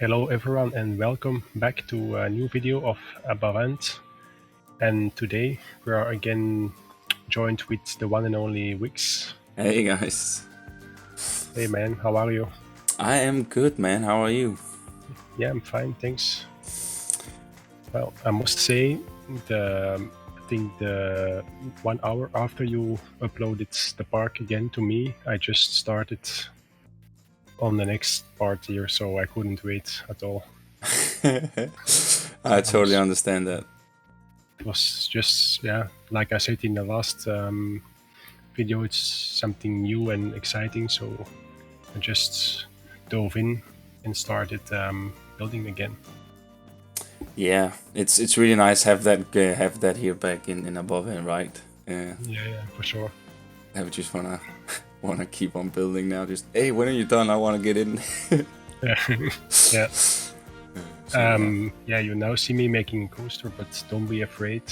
Hello everyone and welcome back to a new video of Abavant. And today we are again joined with the one and only Wikz. Hey guys. Hey man, how are you? I am good, man. How are you? Yeah, I'm fine, thanks. Well, I must say I think the 1 hour after you uploaded the park again to me, I just started on the next part here, so I couldn't wait at all. I totally understand that. It was just, yeah, like I said in the last video, it's something new and exciting, so I just dove in and started building again. Yeah, it's really nice have that here back in above it, right? Yeah, for sure. I would just wanna keep on building now. Just hey, when are you done? I wanna get in. Yeah. So, yeah, you now see me making a coaster, but don't be afraid.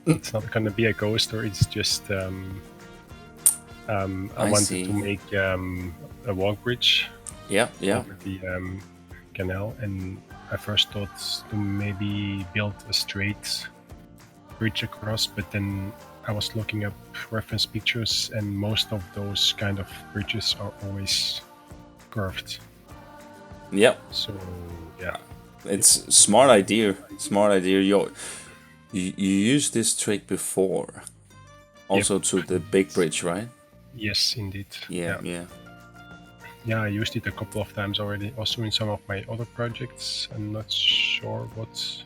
It's not gonna be a coaster. It's just I wanted to make a walk bridge. Yeah. Over the canal, and I first thought to maybe build a straight bridge across, but then I was looking up reference pictures, and most of those kind of bridges are always curved. Yep. So yeah, It's smart idea. Smart idea. You used this trick before, also to the big bridge, right? Yes, indeed. Yeah. Yeah, I used it a couple of times already, also in some of my other projects. I'm not sure what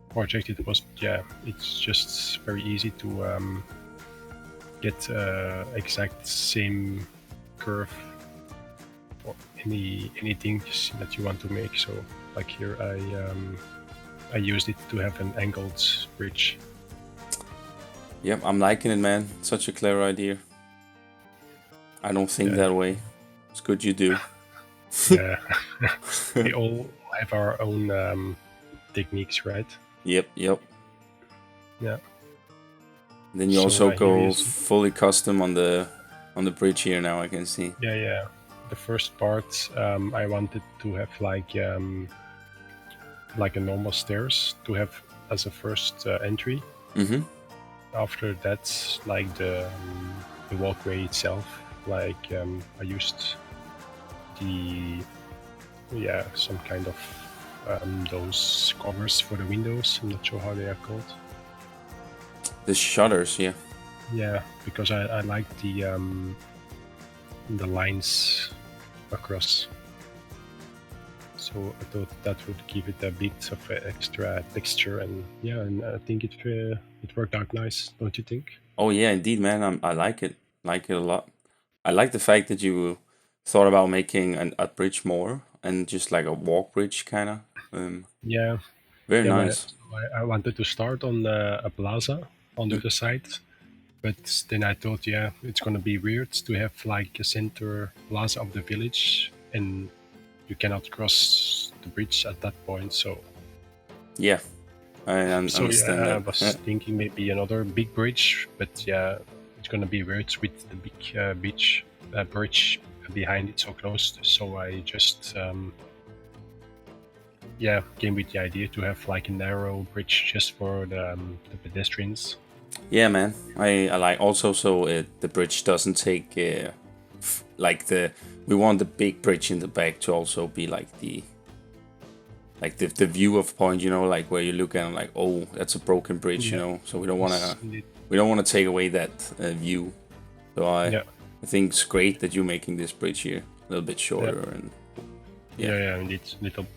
project it was. Yeah, it's just very easy to get exact same curve for anything that you want to make. So like here, I used it to have an angled bridge. Yep, I'm liking it, man. Such a clever idea. I don't think that way. It's good you do. Yeah, we all have our own techniques, right? Yep. Yeah. Then you also go fully custom on the bridge here now. I can see. Yeah. The first part, I wanted to have like a normal stairs to have as a first entry. Mm-hmm. After that, like the walkway itself, like I used some kind of those covers for the windows. I'm not sure how they are called. The shutters, yeah. Yeah, because I like the lines across. So I thought that would give it a bit of extra texture, and yeah, and I think it worked out nice, don't you think? Oh yeah, indeed, man. I like it a lot. I like the fact that you thought about making a bridge more and just like a walk bridge kind of. Yeah, Very nice. I wanted to start on a plaza on the other side, but then I thought, yeah, it's gonna be weird to have like a center plaza of the village, and you cannot cross the bridge at that point. So yeah, I understand that. I was thinking maybe another big bridge, but yeah, it's gonna be weird with the big bridge behind it so close. So I just came with the idea to have like a narrow bridge just for the pedestrians. Yeah, man. I like also so the bridge doesn't take like we want the big bridge in the back to also be like the view of point, you know, like where you look at like, oh, that's a broken bridge, you know. So we don't want to take away that view. So I think it's great that you're making this bridge here a little bit shorter and yeah, indeed. Little.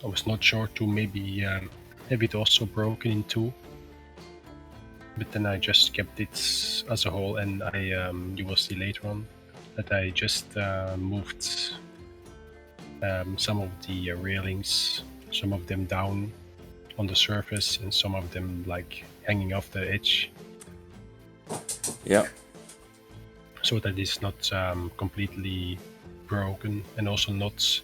I was not sure to maybe have it also broken in two, but then I just kept it as a whole, and I you will see later on that I just moved some of the railings, some of them down on the surface, and some of them like hanging off the edge. Yeah. So that it's not completely broken, and also not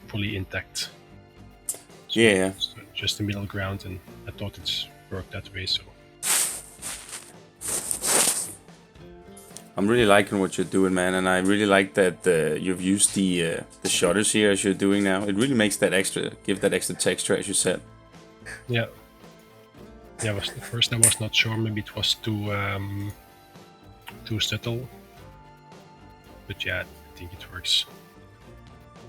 fully intact. So yeah. Just the middle ground, and I thought it worked that way. So I'm really liking what you're doing, man, and I really like that you've used the shutters here as you're doing now. It really makes that give that extra texture, as you said. Yeah. Yeah. First I was not sure. Maybe it was too subtle. But yeah, I think it works.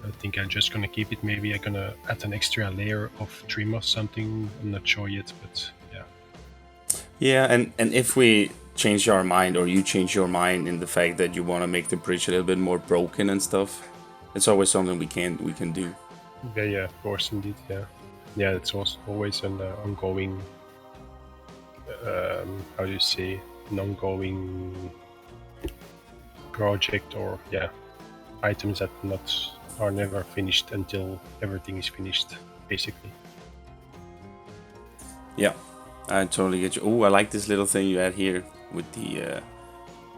I think I'm just gonna keep it. Maybe I'm gonna add an extra layer of trim or something. I'm not sure yet, but yeah. Yeah, and if we change our mind, or you change your mind in the fact that you want to make the bridge a little bit more broken and stuff, it's always something we can do. Yeah, of course, indeed. Yeah, it's also always an ongoing. How do you say? An ongoing project, or items that are never finished until everything is finished, basically. Yeah, I totally get you. Oh, I like this little thing you had here with the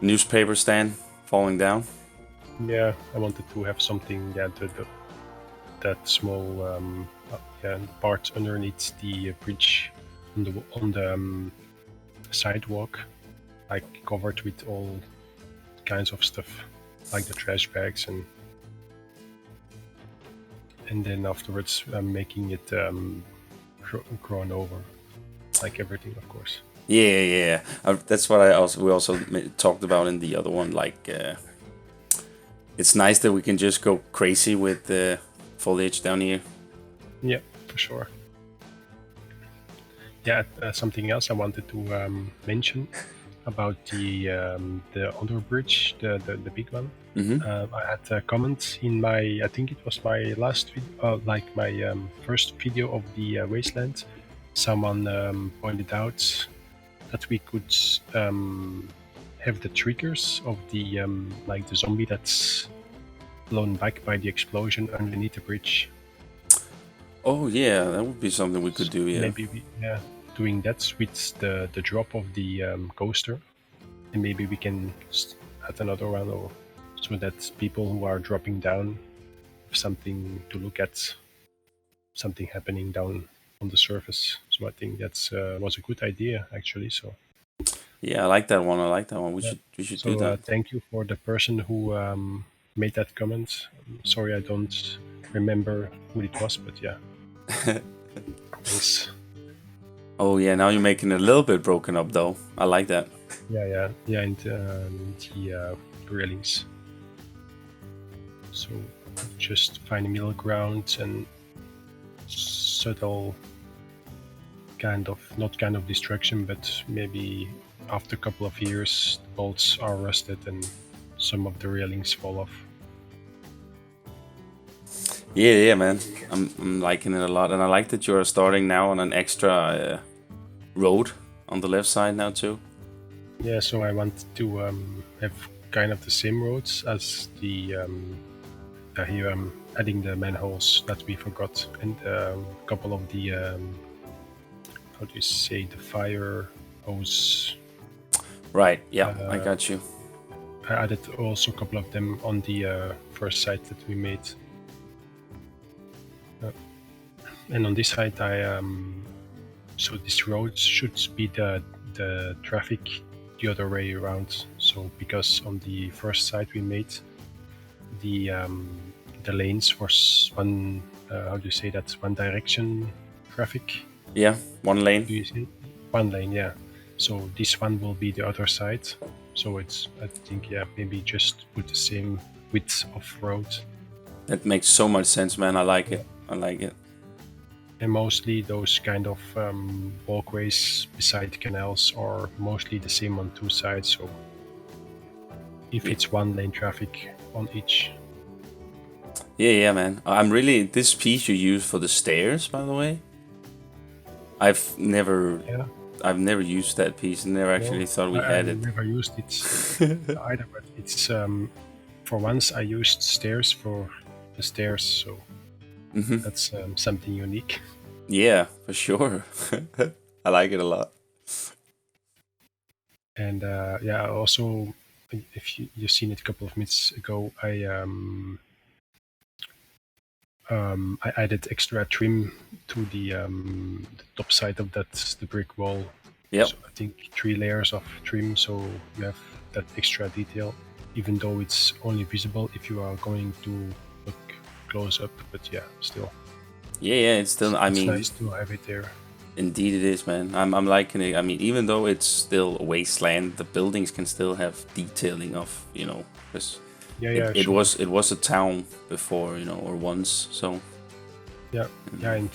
newspaper stand falling down. Yeah, I wanted to have something that small part underneath the bridge on the sidewalk, like covered with all kinds of stuff, like the trash bags, and then afterwards making it grown over, like everything, of course. Yeah. That's what we also talked about in the other one. Like, it's nice that we can just go crazy with the foliage down here. Yeah, for sure. Yeah, something else I wanted to mention about the other bridge, the big one. I had a comment in I think it was my last video, like my first video of the Wasteland. Someone pointed out that we could have the triggers of the like the zombie that's blown back by the explosion underneath the bridge. Oh yeah, that would be something we could do. Yeah, maybe doing that with the drop of the coaster, and maybe we can add another one, or so that people who are dropping down have something to look at, something happening down on the surface. So I think that's was a good idea, actually. So yeah, I like that one. We should so do that. thank you for the person who made that comment. Sorry, I don't remember who it was, but yeah. Thanks. Oh yeah, now you're making it a little bit broken up though. I like that. Yeah, and the railings. So just find a middle ground and subtle not kind of destruction, but maybe after a couple of years the bolts are rusted and some of the railings fall off. Yeah, man. I'm liking it a lot, and I like that you're starting now on an extra road on the left side now too. Yeah, so I want to have kind of the same roads as the here I'm adding the manholes that we forgot, and a couple of the how do you say, the fire hose. Right, yeah, I got you. I added also a couple of them on the first site that we made. And on this side, so this road should be the traffic the other way around. So because on the first site we made, the lanes was one how do you say that, one direction traffic. Yeah, one lane. Do you see? One lane, yeah. So this one will be the other side. So it's, I think, yeah, maybe just put the same width of road. That makes so much sense, man. I like it. I like it. And mostly those kind of walkways beside canals are mostly the same on two sides. So if it's one lane traffic on each. Yeah, man. I'm really, this piece you use for the stairs, by the way. I've never used that piece. Never actually thought we had it. I never used it either, but it's for once I used stairs for the stairs, so that's something unique. Yeah, for sure. I like it a lot. And yeah, also, if you've seen it a couple of minutes ago, I added extra trim to the top side of the brick wall. Yep. So I think 3 layers of trim, so you have that extra detail, even though it's only visible if you are going to look close up. But yeah, still. Yeah, it's still. I mean, nice to have it there. Indeed, it is, man. I'm liking it. I mean, even though it's still a wasteland, the buildings can still have detailing of, you know, because it sure. was a town before, you know, or once. So yeah, and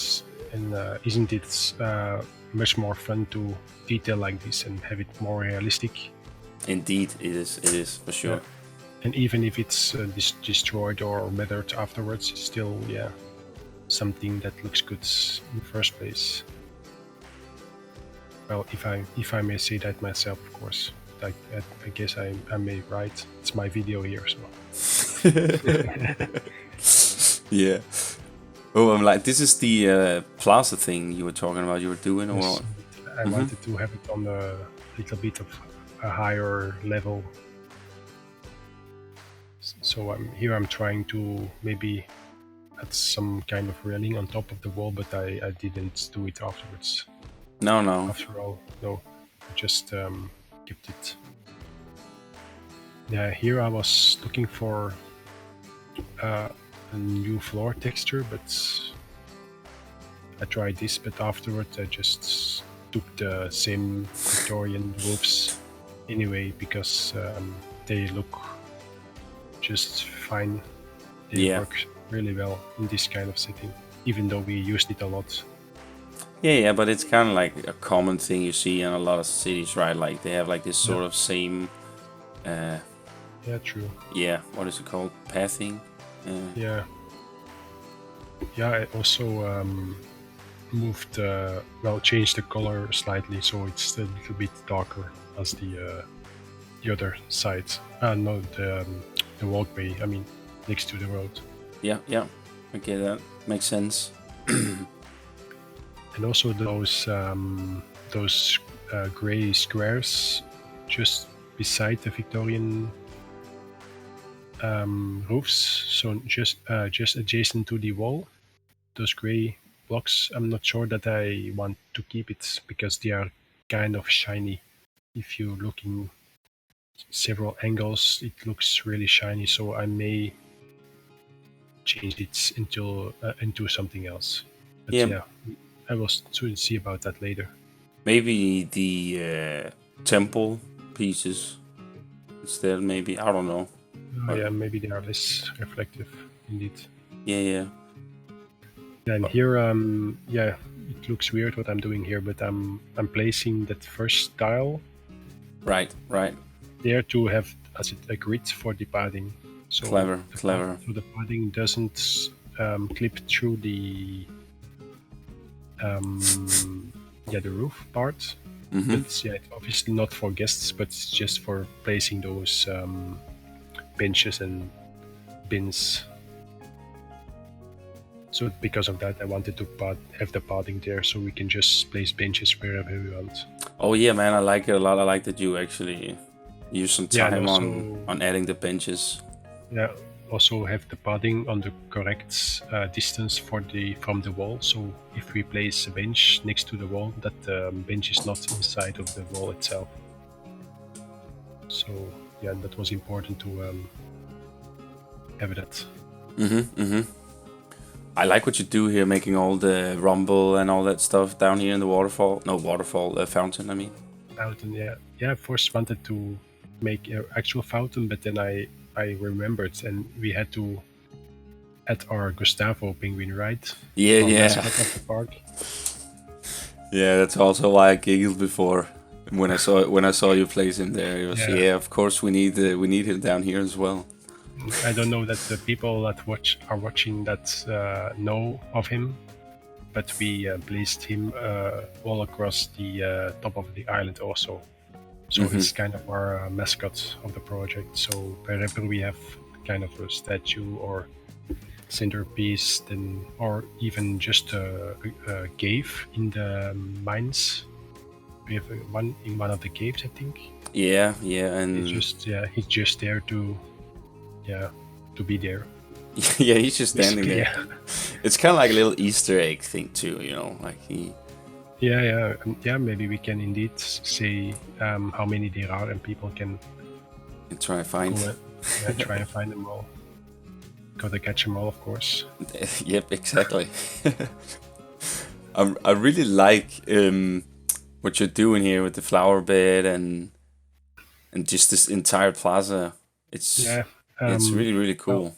isn't it much more fun to detail like this and have it more realistic? Indeed, it is for sure. And even if it's destroyed or weathered afterwards, it's still something that looks good in the first place. Well, if I may say that myself, of course. I guess I may write. It's my video here, so. Yeah. Oh, I'm like, this is the plaza thing you were talking about. You were doing, or yes, I wanted to have it on a little bit of a higher level. So I'm trying to maybe add some kind of railing on top of the wall, but I didn't do it afterwards. No. After all, no. I just kept it. Yeah, here I was looking for a new floor texture, but I tried this, but afterwards I just took the same Victorian roofs anyway, because they look just fine. They work really well in this kind of setting, even though we used it a lot. Yeah, but it's kind of like a common thing you see in a lot of cities, right? Like they have like this sort of same. Yeah, true. Yeah, what is it called? Pathing. Yeah. I also moved, changed the color slightly, so it's a little bit darker as the other side. No, the walkway. I mean, next to the road. Yeah. Okay, that makes sense. And also those gray squares just beside the Victorian roofs, so just adjacent to the wall, those gray blocks. I'm not sure that I want to keep it because they are kind of shiny. If you look in several angles, it looks really shiny. So I may change it into something else. But yeah, I will soon see about that later. Maybe the temple pieces instead. Maybe, I don't know. Yeah, maybe they are less reflective, indeed. Yeah. And here, it looks weird what I'm doing here, but I'm placing that first tile. Right. There to have as a grid for the padding. So clever. So the padding doesn't clip through the the roof part. It's obviously not for guests, but it's just for placing those benches and bins. So because of that, I wanted to have the padding there, so we can just place benches wherever we want. Oh yeah, man, I like it a lot. I like that you actually use some time on adding the benches. Yeah, also have the padding on the correct distance from the wall. So if we place a bench next to the wall, that bench is not inside of the wall itself. So yeah, that was important to have that. I like what you do here, making all the rumble and all that stuff down here in the fountain, I mean. Fountain, yeah. I first wanted to make an actual fountain, but then I remembered, and we had to add our Gustavo penguin, right? Yeah. Of the park. Yeah, that's also why I giggled before when I saw you place him there. It was, of course we need him down here as well. I don't know that the people that are watching that know of him, but we placed him all across the top of the island also. So he's kind of our mascot of the project. So wherever we have kind of a statue or centerpiece, or even just a cave in the mines. We have one in one of the caves, I think. Yeah, and he's just there to be there. Yeah, he's just standing there. Yeah. It's kind of like a little Easter egg thing too, you know, like he. Yeah. Maybe we can indeed say how many there are, and people can And try and find. Try and find them all. Gotta catch them all, of course. Yep, exactly. I really like what you're doing here with the flower bed and just this entire plaza. It's really, really cool. Well,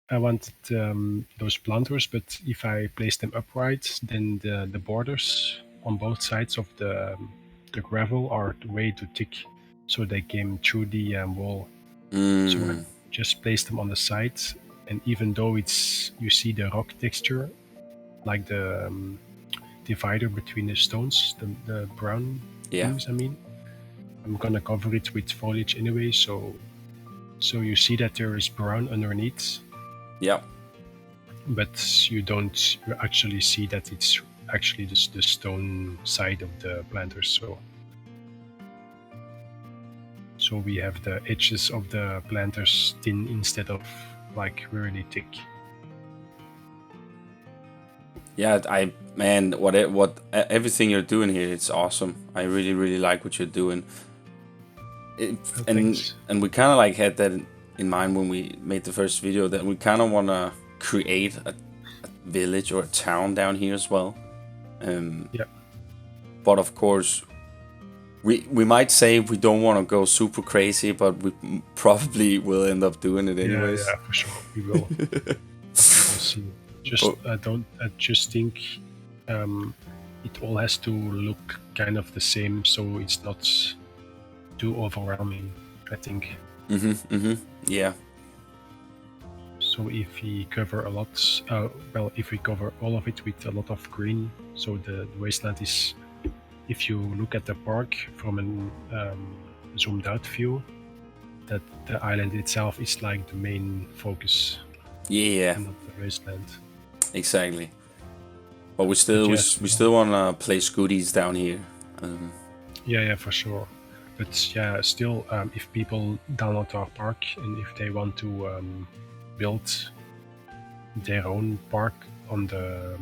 I wanted those planters, but if I place them upright, then the borders on both sides of the gravel are way too thick, so they came through the wall. So I just placed them on the sides, and even though you see the rock texture, like the divider between the stones, the brown things, I mean, I'm gonna cover it with foliage anyway, so you see that there is brown underneath. Yeah. But you actually see that it's actually the stone side of the planters. So we have the edges of the planters thin instead of like really thick. Yeah, everything you're doing here, it's awesome. I really, really like what you're doing. And we kind of like had that in mind when we made the first video, that we kind of want to create a village or a town down here as well. But of course, we might say we don't want to go super crazy, but we probably will end up doing it anyways. Yeah, for sure we will. We'll see. I just think it all has to look kind of the same, so it's not too overwhelming, I think. Yeah. So if we cover a lot, if we cover all of it with a lot of green, so the wasteland is, if you look at the park from a zoomed out view, that the island itself is like the main focus. Yeah. Not the wasteland. Exactly. But we still want to place goodies down here. Yeah, for sure. But yeah, still, if people download our park and if they want to build their own park on the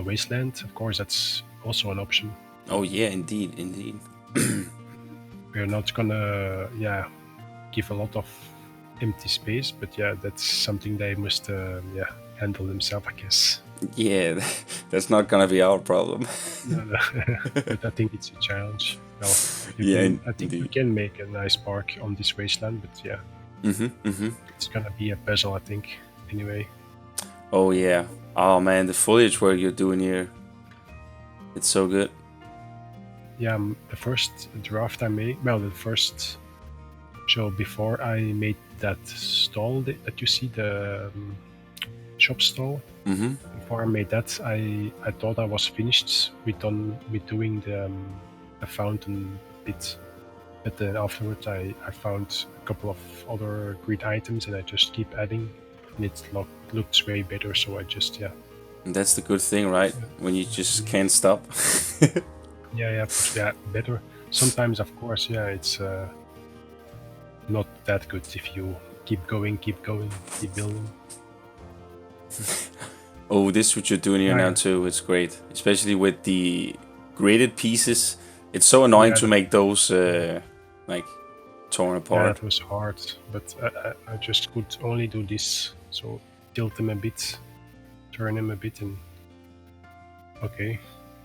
wasteland, of course, that's also an option. Oh yeah, indeed. We're not gonna give a lot of empty space, but yeah, that's something they must handle themselves, I guess. Yeah, that's not gonna be our problem. No. But I think it's a challenge. Well, I think we can make a nice park on this wasteland, but yeah. It's gonna be a puzzle, I think, anyway. Oh yeah. Oh man, the foliage work you're doing here, it's so good. Yeah, the first draft I made, the first show before I made that stall that you see, the shop stall. Before I made that, I thought I was finished with doing the fountain bit, but then afterwards I found a couple of other great items and I just keep adding, and it looks way better. So I just And that's the good thing, right? When you just can't stop. yeah, better. Sometimes, of course, it's not that good if you keep going, keep building. Oh, this is what you're doing here now too. It's great, especially with the graded pieces. It's so annoying to make those like torn apart. Yeah, it was hard, but I just could only do this. So tilt them a bit, turn them a bit, and okay.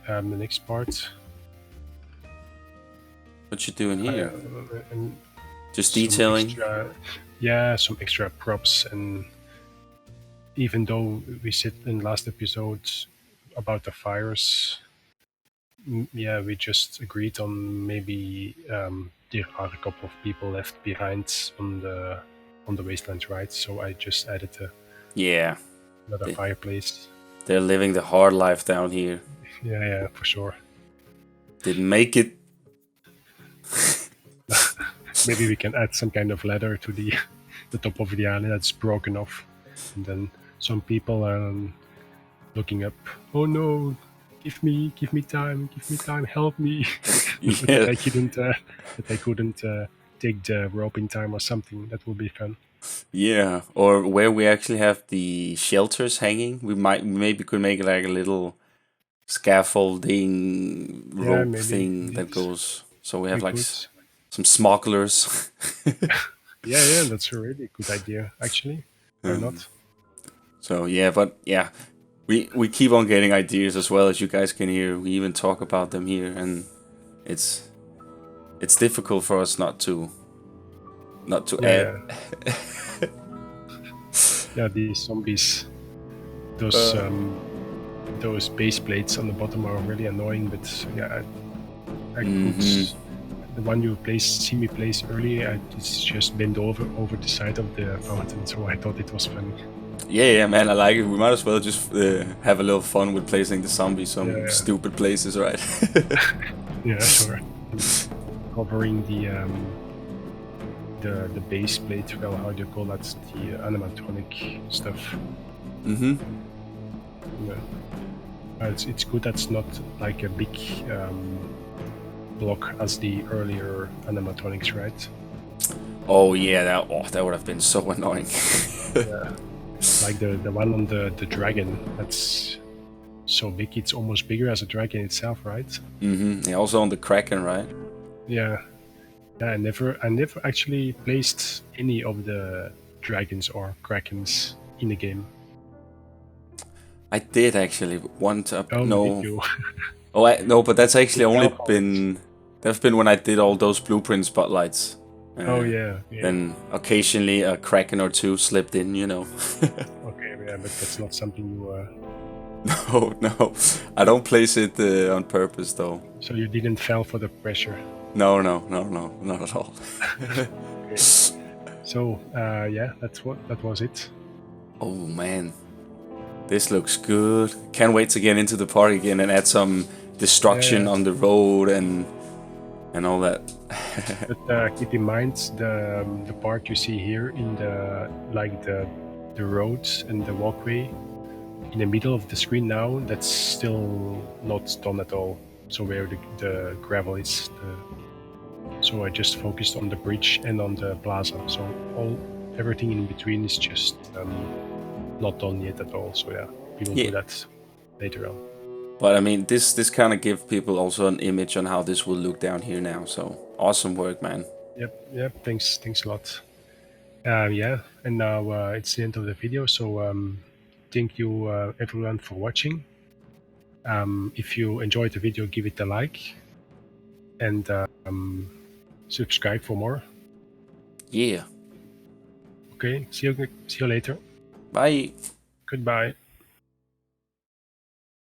The next part. What you doing here? Just detailing. Some extra props, and even though we said in last episode about the fires, we just agreed on maybe there are a couple of people left behind on the wasteland, right? So I just added another fireplace. They're living the hard life down here. Yeah, for sure. Didn't make it. Maybe we can add some kind of ladder to the top of the island that's broken off, and then some people are looking up. Oh no! Give me time! Help me! Yeah. that I couldn't take the rope in time or something. That would be fun. Yeah, or where we actually have the shelters hanging, we maybe could make like a little scaffolding rope thing that goes. So we have like smugglers. Yeah, that's a really good idea, actually. Why not? So yeah, but yeah, we keep on getting ideas as well, as you guys can hear. We even talk about them here, and it's difficult for us not to add. Yeah, these zombies, those base plates on the bottom are really annoying. But yeah, I could. The one you see me place earlier, it's just bent over the side of the fountain, so I thought it was funny. Yeah, man, I like it. We might as well just have a little fun with placing the zombies some stupid places, right? Yeah, sure. Covering the base plate, well, how do you call that? The animatronic stuff. Mm-hmm. Yeah. It's good that's not like a big block as the earlier animatronics, right? Oh yeah, that would have been so annoying. Yeah. Like the one on the dragon, that's so big, it's almost bigger as a dragon itself, right? Mm-hmm. Yeah, also on the Kraken, right? Yeah. Yeah, I never actually placed any of the dragons or krakens in the game. I did actually once. Oh, no. did you? No, but that's actually only been when I did all those blueprint spotlights. Oh yeah. Then occasionally a Kraken or two slipped in, you know. Okay, yeah, but that's not something you. No, I don't place it on purpose though. So you didn't fall for the pressure. No, not at all. Okay. So yeah, that was it. Oh man, this looks good. Can't wait to get into the park again and add some destruction on the road and all that. But keep in mind the part you see here in the roads and the walkway in the middle of the screen now, that's still not done at all. So where the gravel is. So I just focused on the bridge and on the plaza. So everything in between is just not done yet at all. So yeah, we will do that later on. But I mean, this kind of gives people also an image on how this will look down here now. So awesome work, man. Yep. Thanks a lot. Yeah, and now it's the end of the video. So thank you everyone for watching. If you enjoyed the video, give it a like and subscribe for more. Yeah. Okay. See you later. Bye. Goodbye.